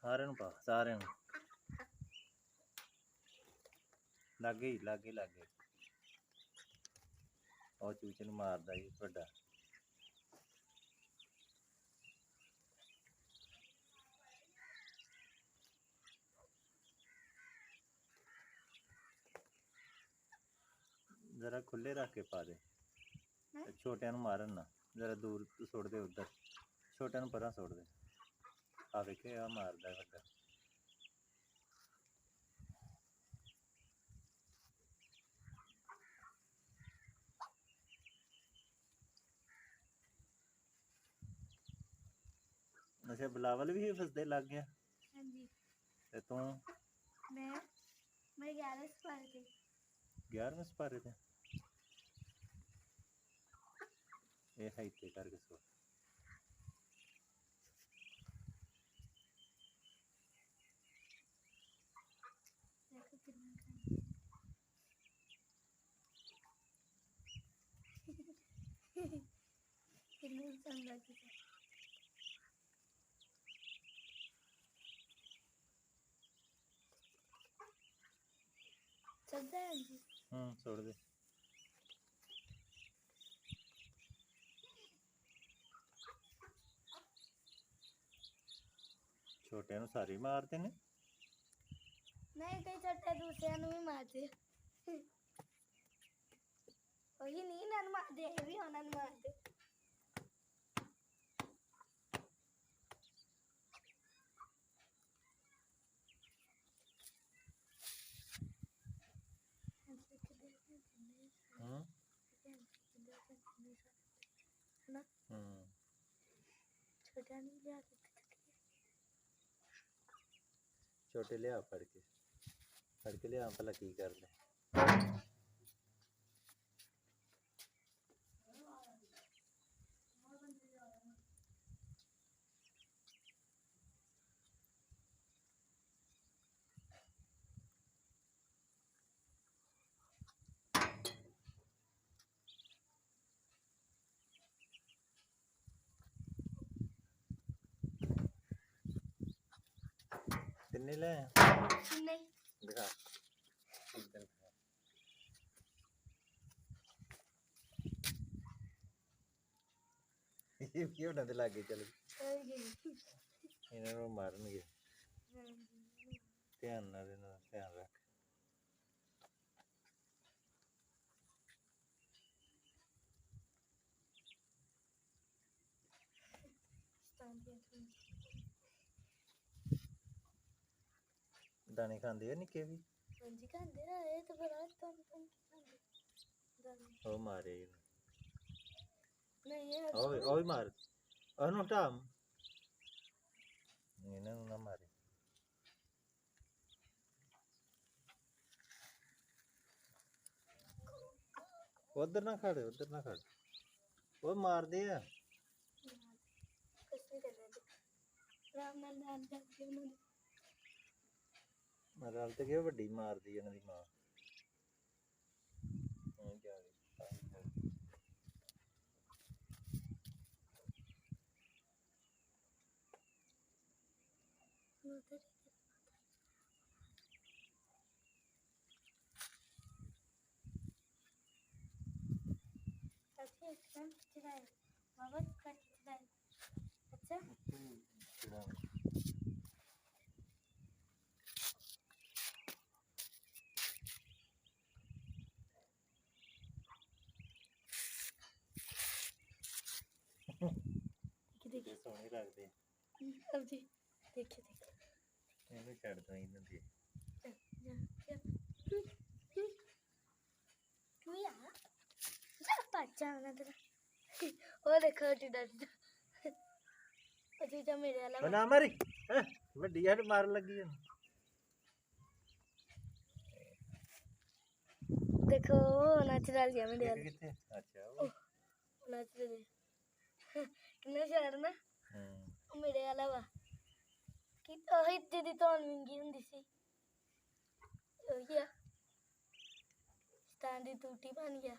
ਸਾਰਿਆਂ ਨੂੰ ਪਾ, ਸਾਰਿਆਂ ਨੂੰ ਲਾਗੇ ਲਾਗੇ ਲਾਗੇ। ਉਹ ਚੂਚੇ ਨੂੰ ਮਾਰਦਾ ਜੀ ਵੱਡਾ। जरा खुले रख के पा दे, छोटिया मारन ना, जरा दूर सुट दे उधर, छोटिया परा सुट दे। आ वेखे आ मारदा वड्डा। अच्छा बिलावल भी फसदे लग गया। हां जी। ते तू? मैं 11वें सपारे थे। 11वें सपारे थे? ये है इत्ते करके सो। देखो कितना खाना। कितना चंगा किसा। चलता है जी। छोड़ दे। छोटे नु सारे मारते ने? नहीं कई छोटे दूसरे नु भी मारते। वही नहीं नन मारते, ये भी ओनन मारते। छोटा नहीं लिया छोटे लिया फड़ के लिया भला की कर ले। कितने ले? नहीं दिखा। ये क्यों ना लागे चल इन्हें मारनगे। ध्यान ना देना, ध्यान रख। दाने खांदे है निक्के भी? हां जी खांदे ना, ये तो बड़ा तुम खांदे दाने। ओ मारे नहीं ये ओ मार ओनु हटा इन्हें ना मारे। उधर ना खड़, उधर ना खड़, वो मार दे। कुछ नहीं कर रहे राम नाल नाल जाके उन्होंने रल ते गए वड्डी मार दी इन्हां दी मां। जा उधर अच्छा एकदम खिचड़ा है बाबा का खिचड़ा है। अच्छा देखिए सोहने लगदे अब जी देखिए इन्हें छड़ दो इन्हां दी। क्यों यार जा बच्चा ना तेरा वो देखो टिड्डा अच्छा जा मेरे वाला ना मारी वड्डी हट मार लगी है। देखो नाच डाल गया मेरे वाला किथे अच्छा वो नाच दे कितना शार ना मेरे वाला वा कि ओही दीदी तो विंगी हुंदी सी ओही आ स्टैंड दी टूटी बन गया